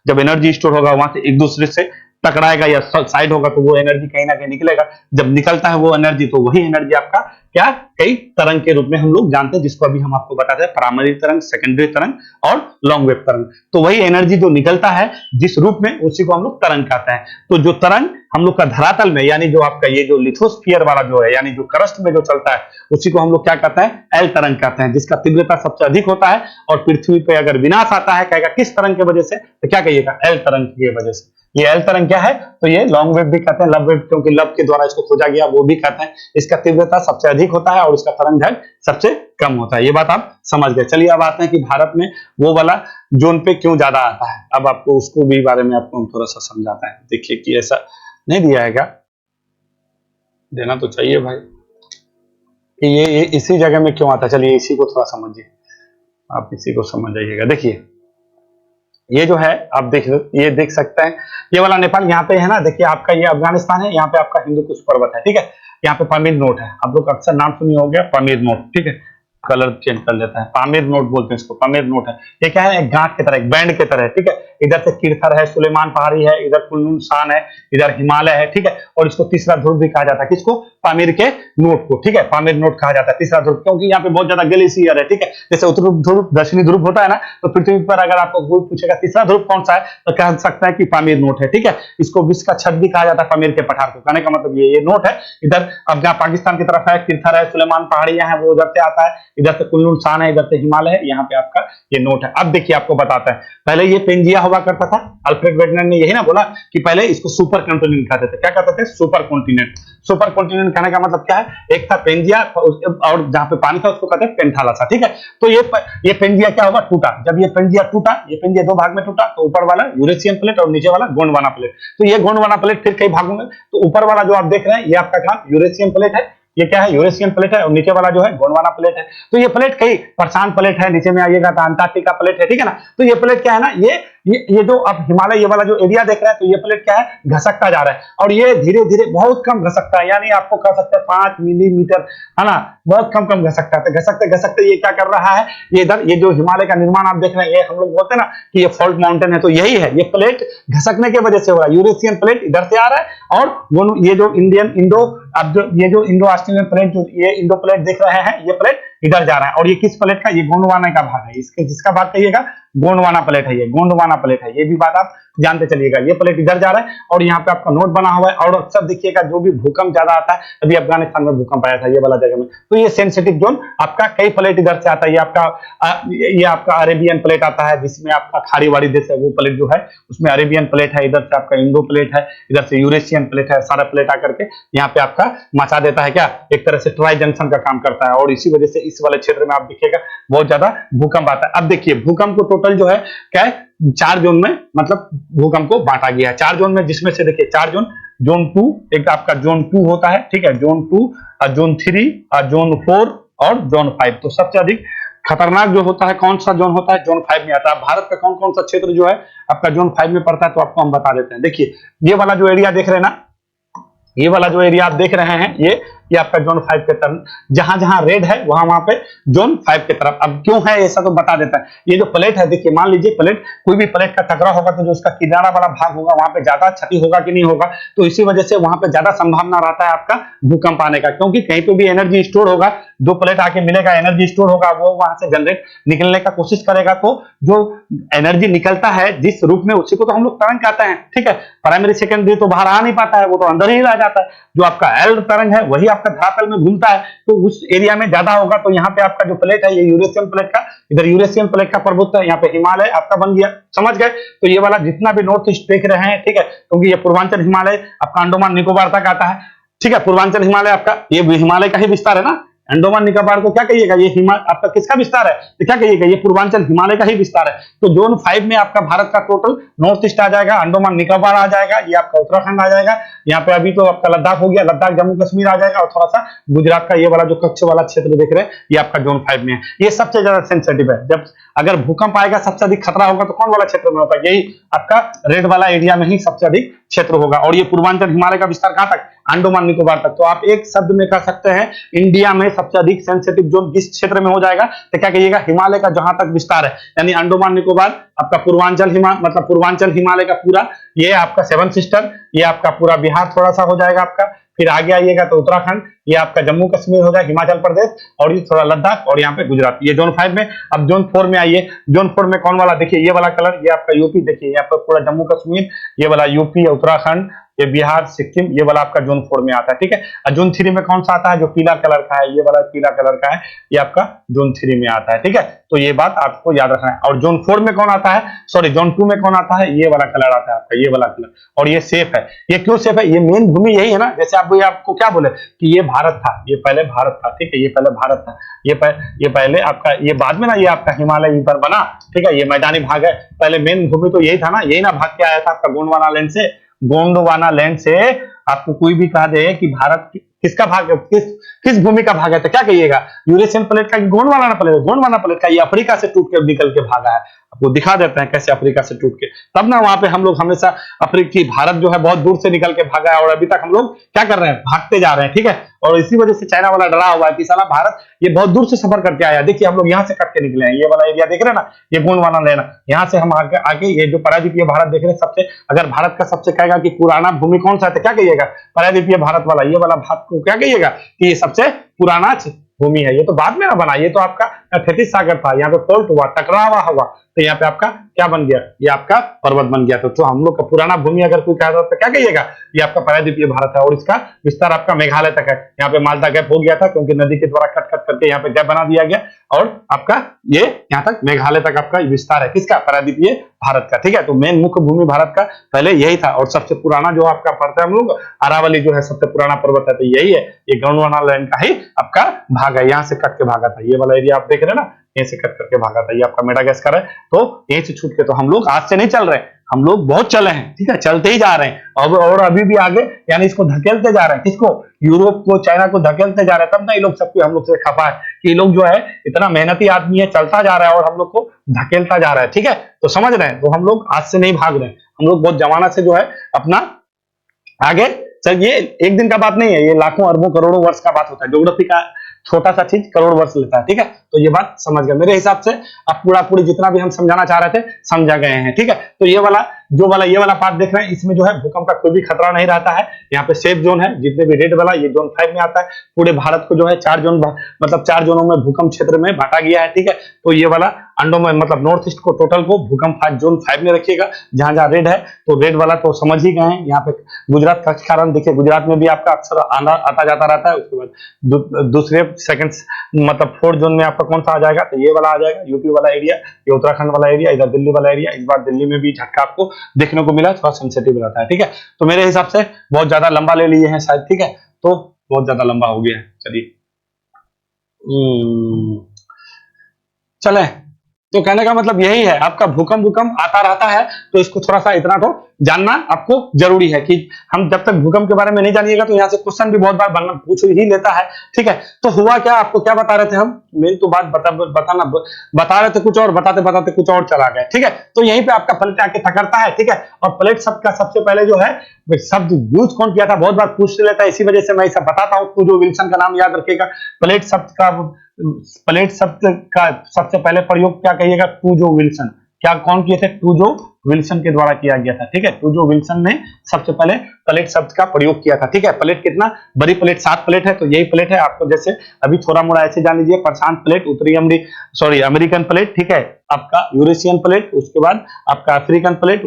जब एनर्जी स्टोर होगा वहां से एक दूसरे से टकराएगा या साइड होगा तो वो एनर्जी कहीं ना कहीं निकलेगा। जब निकलता है वो एनर्जी, तो वही एनर्जी आपका क्या कई तरंग के रूप में हम लोग जानते हैं, जिसको अभी हम आपको बताते हैं प्राइमरी तरंग, सेकेंडरी तरंग और लॉन्ग वेव तरंग। तो वही एनर्जी जो निकलता है जिस रूप में, उसी को हम लोग तरंग कहते हैं। तो जो तरंग हम लोग का धरातल में, यानी जो आपका ये जो लिथोस्फीयर वाला जो है, यानी जो क्रस्ट में जो चलता है, उसी को हम लोग क्या कहते हैं, एल तरंग कहते हैं, जिसका तीव्रता सबसे अधिक होता है। और पृथ्वी पे अगर विनाश आता है, कहेगा किस तरंग की वजह से, तो क्या कहिएगा, एल तरंग की वजह से। ये एल तरंग क्या है, तो ये लॉन्ग वेव भी कहते हैं, लव वेव क्योंकि लव के द्वारा इसको खोजा गया, वो भी कहते हैं। इसका तीव्रता सबसे अधिक होता है और इसका तरंग दैर्घ्य सबसे कम होता है। ये बात आप समझ गए। चलिए अब आते हैं कि भारत में वो वाला जोन पे क्यों ज्यादा आता है। अब आपको उसको भी बारे में आपको हम थोड़ा सा समझाते हैं। देखिए कि ऐसा नहीं दिया है क्या, देना तो चाहिए भाई, कि ये इसी जगह में क्यों आता है। चलिए इसी को थोड़ा समझिए, आप इसी को समझ जाइएगा। देखिए ये जो है आप ये देख सकते हैं, ये वाला नेपाल यहाँ पे है ना। देखिए आपका ये अफगानिस्तान है, यहाँ पे आपका हिंदू कुश पर्वत है, ठीक है। यहाँ पे पामीर नोट है, आप लोग अक्सर नाम सुनिए हो गया पामीर नोट, ठीक है। कलर चेंज कर लेता है, पामीर नोट बोलते हैं इसको, पामीर नोट है। ये क्या है, एक गांठ की तरह, एक बैंड की तरह है, ठीक है। इधर से किरथर है, सुलेमान पहाड़ी है, इधर कुल्लू शान है, इधर हिमालय है, ठीक है। और इसको तीसरा ध्रुव भी कहा जाता है, किसको, पामीर के नोट को, ठीक है। पामीर नोट कहा जाता है तीसरा ध्रुव, क्योंकि यहाँ पे बहुत ज्यादा ग्लेशियर है, ठीक है। जैसे उत्तर ध्रुव, दक्षिणी ध्रुव होता है ना, तो पृथ्वी पर अगर आपको कोई पूछेगा तीसरा ध्रुव कौन सा है, तो कह सकता है कि पामीर नोट है, ठीक है। इसको विश्व का छत भी कहा जाता है पामीर के पठार को। कहने का मतलब ये नोट है। इधर अब जहाँ पाकिस्तान की तरफ है, किरथर है, सुलेमान पहाड़ियां हैं, वो उधर से आता है, इधर से कुल्लू शान है, इधर से हिमालय है, यहाँ पे आपका ये नोट है। अब देखिए आपको बताता है, पहले ये पेंजिया हुआ करता था। अल्फ्रेड वेगनर ने यही ना बोला कि पहले इसको सुपर कॉन्टिनेंट कहते थे। क्या कहते थे, सुपर कॉन्टिनेंट। सुपर कॉन्टिनेंट कहने का मतलब क्या है, एक था पेंजिया और जहां पे पानी था उसको कहते हैं पेंथालासा, ठीक है। तो ये पेंजिया क्या होगा, टूटा। जब ये पेंजिया टूटा, ये पेंजिया दो भाग में टूटा, तो ऊपर वाला यूरेशियन प्लेट और नीचे वाला गोंडवाना प्लेट। तो ये गोंडवाना प्लेट फिर कई भागों में, तो ऊपर वाला जो आप देख रहे हैं ये आपका क्या, यूरेशियन प्लेट है, ये क्या है, यूरेशियन प्लेट है। और नीचे वाला जो है गोंडवाना प्लेट है। तो ये प्लेट कई, प्रशांत प्लेट है, नीचे में आइएगा तो अंटार्कटिका प्लेट है, ठीक है ना। तो ये प्लेट क्या है ना, ये जो आप हिमालय ये वाला जो एरिया देख रहे हैं, तो ये प्लेट क्या है, घसकता जा रहा है। और ये धीरे धीरे बहुत कम घसकता है, यानी आपको कह सकते हैं 5 मिलीमीटर, है ना, बहुत कम घसकता है। तो घसकते घसकते ये क्या कर रहा है, ये इधर ये जो हिमालय का निर्माण आप देख रहे हैं, ये हम लोग बोलते हैं ना कि ये फॉल्ट माउंटेन है, तो यही है, ये प्लेट घसकने की वजह से हो रहा है। यूरेशियन प्लेट इधर से आ रहा है और ये जो ये जो इंडो ऑस्ट्रेलियन प्लेट, जो ये इंडो प्लेट देख रहे हैं, ये प्लेट इधर जा रहा है। और ये किस प्लेट का, ये गोंडवाना का भाग है। इसके जिसका भाग कहिएगा, गोंडवाना प्लेट है, ये गोंडवाना प्लेट है। ये भी बात आप जानते चलिएगा। ये प्लेट इधर जा रहा है और यहाँ पे आपका नोट बना हुआ है। और अक्सर देखिएगा जो भी भूकंप ज्यादा आता है, अभी अफगानिस्तान में भूकंप आया था ये वाला जगह में, तो ये सेंसिटिव जोन आपका कई प्लेट इधर से आता है। ये आपका अरेबियन प्लेट आता है, जिसमें आपका खाड़ी वाड़ी देश है, वो प्लेट जो है उसमें अरेबियन प्लेट है। इधर से आपका इंडो प्लेट है, इधर से यूरेशियन प्लेट है। सारा प्लेट आकर के यहाँ पे आपका मचा देता है, क्या एक तरह से ट्राई जंक्शन का काम करता है। और इसी वजह से इस वाले क्षेत्र में आप देखिएगा बहुत ज्यादा भूकंप आता है। अब देखिए भूकंप को टोटल जो है क्या है, 4 जोन में मतलब भूकंप को बांटा गया है। 4 जोन में, जिसमें से देखिए 4 जोन, जोन 2 एक आपका जोन 2 होता है, ठीक है, जोन 2, जोन 3, जोन 4 और जोन 5। तो सबसे अधिक खतरनाक जो होता है कौन सा जोन होता है, जोन 5 में आता है। भारत का कौन कौन सा क्षेत्र जो है आपका जोन 5 में पड़ता है, तो आपको हम बता देते हैं। देखिए ये वाला जो एरिया देख रहे हैं ना, ये वाला जो एरिया आप देख रहे हैं, ये आपका जोन 5 के तरफ, जहां जहां रेड है वहां पे जोन 5 के तरफ। अब क्यों है ऐसा, तो बता देता है। ये जो प्लेट है, देखिए मान लीजिए प्लेट, कोई भी प्लेट का टकराव होगा तो जो उसका किनारा वाला भाग होगा वहां पे ज्यादा क्षति होगा कि नहीं होगा, तो इसी वजह से वहां पे ज्यादा संभावना रहता है आपका भूकंप आने का। क्योंकि कहीं पे भी एनर्जी स्टोर होगा, जो प्लेट आके मिलेगा, एनर्जी स्टोर होगा, वो वहां से जनरेट निकलने का कोशिश करेगा। तो जो एनर्जी निकलता है जिस रूप में, उसी को तो हम लोग तरंग कहते हैं, ठीक है। प्राइमरी सेकेंडरी तो बाहर आ नहीं पाता है, वो तो अंदर ही रह जाता है। जो आपका एल तरंग है वही आपका धरातल में घूमता है, तो उस एरिया में ज्यादा होगा। तो यहाँ पे आपका जो प्लेट है, ये यूरेशियन प्लेट का, इधर यूरेशियन प्लेट का प्रभुत्व है, यहाँ पे हिमालय आपका बन गया, समझ गए। तो ये वाला जितना भी नॉर्थ ईस्ट देख रहे हैं, ठीक है, क्योंकि ये पूर्वांचल हिमालय आपका अंडमान निकोबार तक आता है। ठीक है, पूर्वांचल हिमालय आपका ये हिमालय का ही विस्तार है ना। अंडमान निकोबार को क्या कहिएगा, ये आपका किसका विस्तार है, तो क्या कहिएगा, ये पूर्वांचल हिमालय का ही विस्तार है। तो जोन 5 में आपका भारत का टोटल नॉर्थ ईस्ट आ जाएगा, अंडमान निकोबार आ जाएगा, ये आपका उत्तराखंड आ जाएगा, यहाँ पे अभी तो आपका लद्दाख हो गया, लद्दाख जम्मू कश्मीर आ जाएगा, और थोड़ा सा गुजरात का ये वाला जो कच्छ वाला क्षेत्र देख रहे हैं ये आपका जोन 5 में है। ये सबसे ज्यादा सेंसिटिव है, जब अगर भूकंप आएगा सबसे अधिक खतरा होगा तो कौन वाला क्षेत्र में होता है, यही आपका रेड वाला एरिया में ही सबसे अधिक क्षेत्र होगा। और ये पूर्वांचल हिमालय का विस्तार कहां तक, अंडमान निकोबार तक। तो आप एक शब्द में कह सकते हैं इंडिया में सबसे अधिक सेंसिटिव जोन किस क्षेत्र में हो जाएगा, तो क्या कहिएगा, हिमालय का जहां तक विस्तार है, यानी अंडमान निकोबार आपका पूर्वांचल मतलब पूर्वांचल हिमालय का पूरा, ये आपका 7 सिस्टर, ये आपका पूरा बिहार थोड़ा सा हो जाएगा आपका, फिर आगे आइएगा तो उत्तराखंड, ये आपका जम्मू कश्मीर हो जाएगा, हिमाचल प्रदेश, और ये थोड़ा लद्दाख, और यहाँ पे गुजरात, ये जोन 5 में। अब जोन 4 में आइए, जोन 4 में कौन वाला, देखिए ये वाला कलर, ये आपका यूपी, देखिए यहाँ पर पूरा जम्मू कश्मीर, ये वाला यूपी, उत्तराखंड, ये बिहार, सिक्किम, ये वाला आपका जोन 4 में आता है, ठीक है। और जोन 3 में कौन सा आता है, जो पीला कलर का है, ये वाला पीला कलर का है, ये आपका जोन 3 में आता है, ठीक है। तो ये बात आपको याद रखना है। और जोन 4 में कौन आता है, सॉरी जोन 2 में कौन आता है, ये वाला कलर आता है आपका, ये वाला कलर, और ये सेफ है। ये क्यों सेफ है, ये मेन भूमि यही है ना, जैसे आपको क्या बोले कि ये भारत था, ये पहले भारत था, ठीक है, ये पहले भारत था, ये पहले आपका, ये बाद में ना ये आपका हिमालय पर बना, ठीक है, ये मैदानी भाग है, पहले मेन भूमि तो यही था ना, यही ना भाग के आया था आपका गोंडवाना लैंड से। गोंडवाना लैंड से आपको कोई भी कह दे कि भारत किसका भाग है, किस भूमि का भाग है, तो क्या कहिएगा, यूरेशियन प्लेट का, गोंडवाना प्लेट, गोंडवाना प्लेट का, ये अफ्रीका से टूट के निकल के भागा है। आपको दिखा देते हैं कैसे अफ्रीका से टूट के, तब ना वहां पे हम लोग हमेशा अफ्रीकी, भारत जो है बहुत दूर से निकल के भागा है, और अभी तक हम लोग क्या कर रहे हैं, भागते जा रहे हैं, ठीक है। और इसी वजह से चाइना वाला डरा हुआ है कि साला भारत ये बहुत दूर से सफर करके आया, देखिए हम लोग यहाँ से कट के निकले हैं, ये वाला एरिया देख रहे हैं ना, ये गोंडवाना लेना, यहाँ से हम आगे ये जो प्रायद्वीपीय भारत देख रहे हैं, सबसे अगर भारत का सबसे कहेगा कि पुराना भूमि कौन सा है, तो क्या कहिएगा, प्रायद्वीपीय भारत वाला, ये वाला भारत को क्या कहिएगा कि ये सबसे पुराना भूमि है। ये तो बाद में ना बना, ये तो आपका थिटिस सागर था, यहाँ पे फॉल्ट हुआ, टकरावा हुआ, तो यहाँ पे आपका क्या बन गया, ये आपका पर्वत बन गया। तो हम लोग का पुराना भूमि अगर कोई कहता तो क्या कहिएगा, ये आपका प्रायद्वीपीय भारत है, और इसका विस्तार आपका मेघालय तक है। यहाँ पे माल्टा गैप हो गया था क्योंकि नदी के द्वारा कट करके यहाँ पे गैप बना दिया गया, और आपका ये यहाँ तक मेघालय तक आपका विस्तार है, किसका, प्रायद्वीपीय भारत का, ठीक है। तो मेन मुख्य भूमि भारत का पहले यही था, और सबसे पुराना जो आपका पड़ता है हम लोग अरावली जो है सबसे पुराना पर्वत है, तो यही है, ये गोंडवाना लैंड का ही आपका भाग है, यहाँ से कट के भागा था, ये वाला एरिया आप देख रहे हैं ना, यहीं से कट करके भागा था, ये आपका मेडागास्कर है। तो यहीं से छूट के, तो हम लोग आज से नहीं चल रहे, हम लोग बहुत चले हैं, ठीक है, चलते ही जा रहे हैं, अब और अभी भी आगे, यानी इसको धकेलते जा रहे हैं, किसको, यूरोप को, चाइना को धकेलते जा रहे हैं। तब ना ये लोग सबको हम लोग से खपा है कि ये लोग जो है इतना मेहनती आदमी है, चलता जा रहा है और हम लोग को धकेलता जा रहा है, ठीक है। तो समझ रहे हैं, तो हम लोग आज से नहीं भाग रहे हैं, हम लोग बहुत जमाना से जो है अपना आगे चल, ये एक दिन का बात नहीं है, ये लाखों अरबों करोड़ों वर्ष का बात होता है। ज्योग्राफी का छोटा सा चीज करोड़ वर्ष लेता है, ठीक है। तो ये बात समझ गए मेरे हिसाब से, अब पूरी जितना भी हम समझाना चाह रहे थे समझा गए हैं, ठीक है। तो ये वाला ये वाला पार्ट देख रहे हैं, इसमें जो है भूकंप का कोई भी खतरा नहीं रहता है। यहाँ पे सेफ जोन है, जितने भी रेड वाला, ये जोन 5 में आता है। पूरे भारत को जो है 4 जोन, मतलब 4 जोनों में भूकंप क्षेत्र में बांटा गया है, ठीक है। तो ये वाला अंडोमान मतलब नॉर्थ ईस्ट को टोटल को भूकंप जोन 5 में रखिएगा, जहां जहां रेड है। तो रेड वाला तो समझ ही गए हैं, यहाँ पे गुजरात का कारण देखिए, गुजरात में भी आपका अक्सर आता जाता रहता है। उसके बाद दूसरे सेकंड मतलब 4 जोन में आपका कौन सा आ जाएगा, तो ये वाला आ जाएगा, यूपी वाला एरिया, ये उत्तराखंड वाला एरिया, इधर दिल्ली वाला एरिया। इस बार दिल्ली में भी झटका आपको देखने को मिला, थोड़ा सेंसिटिव रहता है, ठीक है। तो मेरे हिसाब से बहुत ज्यादा लंबा ले लिए हैं शायद, ठीक है, तो बहुत ज्यादा लंबा हो गया है। चलिए चले, तो कहने का मतलब यही है, आपका भूकंप आता रहता है, तो इसको थोड़ा सा इतना तो जानना आपको जरूरी है कि हम जब तक भूकंप के बारे में नहीं जानिएगा तो यहाँ से क्वेश्चन भी बहुत बार पूछ ही लेता है, ठीक है। तो हुआ क्या, आपको क्या बता रहे थे हम, मेन तो बात बता रहे थे कुछ और, बताते बताते कुछ और चला गया, ठीक है। तो यहीं पे आपका प्लेट आके टकरता है, ठीक है। और प्लेट शब्द का सबसे पहले जो है शब्द यूज कौन किया था, बहुत बार पूछ लेता है, इसी वजह से मैं ऐसा बताता हूँ। टूजो विल्सन का नाम याद रखिएगा। प्लेट शब्द का सबसे पहले प्रयोग क्या कहिएगा, टूजो विल्सन। क्या कौन किए थे, टूजो विल्सन के द्वारा किया गया था, ठीक है। टूजो विल्सन ने सबसे पहले प्लेट शब्द का प्रयोग किया था, ठीक है। प्लेट कितना बड़ी प्लेट, 7 प्लेट है, तो यही प्लेट है आपको, जैसे अभी थोड़ा मोड़ा ऐसे जान लीजिए, प्रशांत प्लेट, अमेरिकन प्लेट, ठीक है, आपका यूरेशियन प्लेट, उसके बाद आपका अफ्रीकन प्लेट,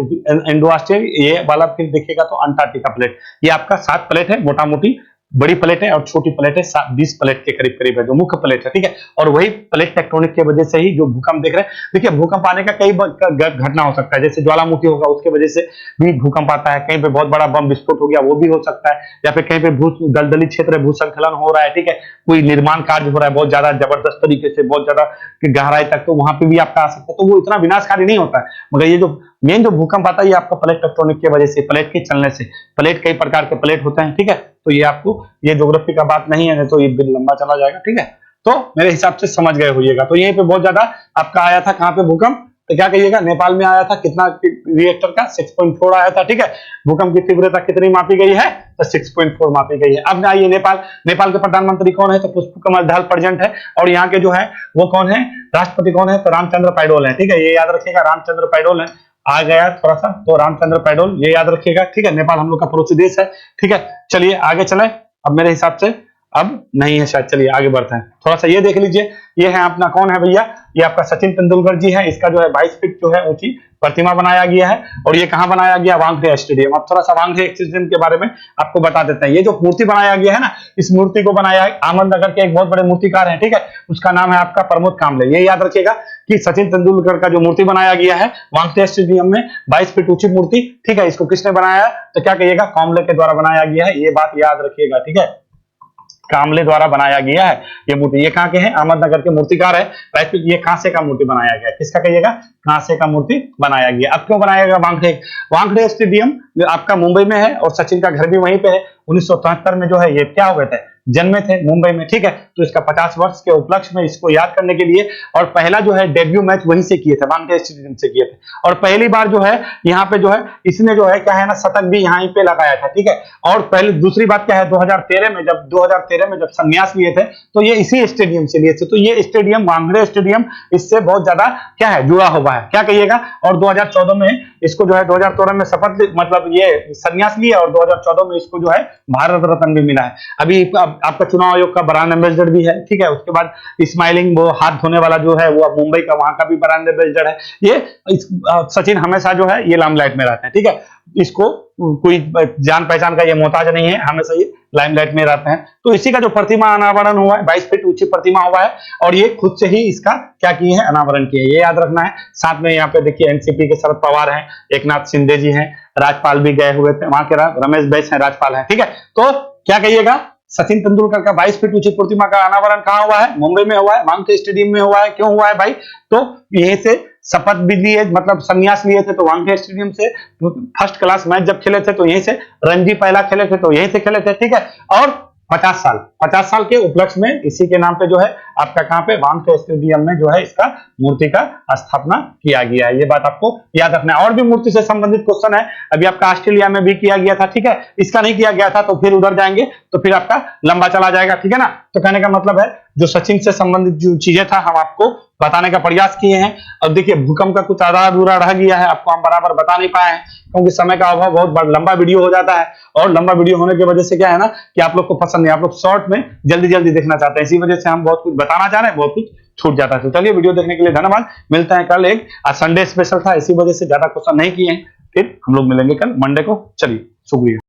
इंडो ऑस्ट्रेलिया, ये वाला फिर देखिएगा तो अंटार्कटिका प्लेट। ये आपका 7 प्लेट है मोटा मोटी, बड़ी प्लेटें और छोटी प्लेटें 20 प्लेट के करीब करीब है जो मुख्य प्लेट है, ठीक है। और वही प्लेट टेक्टोनिक की वजह से ही जो भूकंप देख रहे हैं, देखिए भूकंप आने का कई घटना हो सकता है, जैसे ज्वालामुखी होगा उसके वजह से भी भूकंप आता है, कहीं पे बहुत बड़ा बम विस्फोट हो गया वो भी हो सकता है, या फिर कहीं पे दलदली क्षेत्र भूस्खलन हो रहा है, ठीक है, कोई निर्माण कार्य हो रहा है बहुत ज्यादा जबरदस्त तरीके से, बहुत ज्यादा गहराई तक, तो वहां पे भी आपका आ सकता है। तो वो इतना विनाशकारी नहीं होता है, मगर ये जो मेन जो भूकंप आता है ये आपका प्लेट टेक्टोनिक की वजह से, प्लेट के चलने से। प्लेट कई प्रकार के प्लेट होते हैं, ठीक है, तो ये आपको ये ज्योग्राफी का बात नहीं है तो ये बिल लंबा चला जाएगा, ठीक है। तो मेरे हिसाब से समझ गए होइएगा। तो यहीं पे बहुत ज्यादा आपका आया था, कहां पे भूकंप, तो क्या कहिएगा, नेपाल में आया था। कितना रिएक्टर का 6.4 आया था, ठीक है। भूकंप की तीव्रता कितनी मापी गई है, तो 6.4 मापी गई है। अब आइए नेपाल, नेपाल के प्रधानमंत्री कौन है, तो पुष्पकमल दाहाल प्रेजेंट है। और यहाँ के जो है वो कौन है, राष्ट्रपति कौन है, तो रामचंद्र पौडेल है, ठीक है, ये याद रखिएगा, रामचंद्र पौडेल है। आ गया थोड़ा सा, तो रामचंद्र पौडेल ये याद रखिएगा, ठीक है। नेपाल हम लोग का पड़ोसी देश है, ठीक है। चलिए आगे चलें। अब मेरे हिसाब से अब नहीं है शायद, चलिए आगे बढ़ते हैं। थोड़ा सा ये देख लीजिए, ये है अपना कौन है भैया, ये आपका सचिन तेंदुलकर जी है। इसका जो है 22 फीट जो है ऊंची प्रतिमा बनाया गया है, और ये कहां बनाया गया, वानखेड़े स्टेडियम। अब थोड़ा सा वानखेड़े स्टेडियम के बारे में आपको बता देते हैं। ये जो मूर्ति बनाया गया है ना, इस मूर्ति को बनाया है अहमदनगर के एक बहुत बड़े मूर्तिकार हैं, ठीक है, उसका नाम है आपका प्रमोद कामले। ये याद रखिएगा कि सचिन तेंदुलकर का जो मूर्ति बनाया गया है वानखेड़े स्टेडियम में 22 फीट ऊंची मूर्ति, ठीक है, इसको किसने बनाया, तो क्या कहिएगा, कामले के द्वारा बनाया गया है। ये बात याद रखिएगा, ठीक है, कामले द्वारा बनाया गया है ये मूर्ति। ये कहां के हैं, अहमदनगर के मूर्तिकार है। वैसे ये कांसे का मूर्ति बनाया गया, किसका कहिएगा, कांसे का मूर्ति बनाया गया। अब क्यों बनाया गया वानखेड़े, वानखेड़े स्टेडियम आपका मुंबई में है और सचिन का घर भी वहीं पे है। 1973 में जो है ये क्या हो गए थे, जन्मे थे मुंबई में, ठीक है। तो इसका 50 वर्ष के उपलक्ष्य में इसको याद करने के लिए, और पहला जो है डेब्यू मैच वहीं से किए थे, वानखेड़े स्टेडियम से किए थे। और पहली बार जो है यहाँ पे जो है इसने जो है क्या है ना, शतक भी यहाँ पे लगाया था, ठीक है। और पहले दूसरी बात क्या है, 2013 में जब संन्यास लिए थे तो ये इसी स्टेडियम से लिए थे। तो ये स्टेडियम वानखेड़े स्टेडियम इससे बहुत ज्यादा क्या है, जुड़ा हुआ है, क्या कहिएगा। और 2014 में इसको जो है 2014 में शपथ मतलब ये संन्यास लिया, और 2014 में इसको जो है भारत रत्न भी मिला है। अभी आपका चुनाव आयोग का ब्रांड एम्बेसडर भी है, ठीक है। उसके बाद स्माइलिंग वो हाथ धोने वाला जो है वो अब मुंबई का, वहां का भी ब्रांड एम्बेसडर है। ये सचिन हमेशा जो है ये लाइमलाइट में रहते हैं, ठीक है। इसको कोई जान पहचान का ये मोहताज नहीं है, हमेशा ये लाइमलाइट में रहते हैं। तो इसी का जो प्रतिमा अनावरण हुआ है, 22 फीट ऊंची प्रतिमा हुआ है, और ये खुद से ही इसका क्या किए हैं, अनावरण किए, ये याद रखना है। साथ में यहाँ पे देखिए एनसीपी के शरद पवार हैं, एकनाथ शिंदे जी हैं, राजपाल भी गए हुए थे, वहां के रमेश बैस हैं, राजपाल हैं, ठीक है। तो क्या कहिएगा, सचिन तेंदुलकर का 22 फीट ऊंची प्रतिमा का अनावरण कहां हुआ है, मुंबई में हुआ है, वानखेड़े स्टेडियम में हुआ है। क्यों हुआ है भाई, तो यहीं से शपथ भी लिए, मतलब संन्यास लिए थे तो वानखेड़े स्टेडियम से, फर्स्ट क्लास मैच जब खेले थे तो यहीं से, रणजी पहला खेले थे तो यहीं से खेले थे, ठीक है। और 50 साल के उपलक्ष्य में इसी के नाम पे जो है आपका कहां पे, वानखेड़े स्टेडियम में जो है इसका मूर्ति का स्थापना किया गया है। ये बात आपको याद रखना है। और भी मूर्ति से संबंधित क्वेश्चन है, अभी आपका ऑस्ट्रेलिया में भी किया गया था, ठीक है। इसका नहीं किया गया था तो फिर उधर जाएंगे तो फिर आपका लंबा चला जाएगा, ठीक है ना। तो कहने का मतलब है जो सचिन से संबंधित जो चीजें था हम आपको बताने का प्रयास किए हैं। अब देखिए भूकंप का कुछ आधा अधूरा रह गया है, आपको हम बराबर बता नहीं पाए हैं क्योंकि समय का अभाव, बहुत लंबा वीडियो हो जाता है, और लंबा वीडियो होने की वजह से क्या है ना कि आप लोग को पसंद नहीं, आप लोग शॉर्ट में जल्दी जल्दी देखना चाहते हैं, इसी वजह से हम बहुत कुछ बताना चाह रहे हैं, बहुत कुछ छूट जाता है। तो चलिए वीडियो देखने के लिए धन्यवाद, मिलते हैं कल। एक आज संडे स्पेशल था, इसी वजह से ज्यादा क्वेश्चन नहीं किए हैं, फिर हम लोग मिलेंगे कल मंडे को। चलिए शुक्रिया।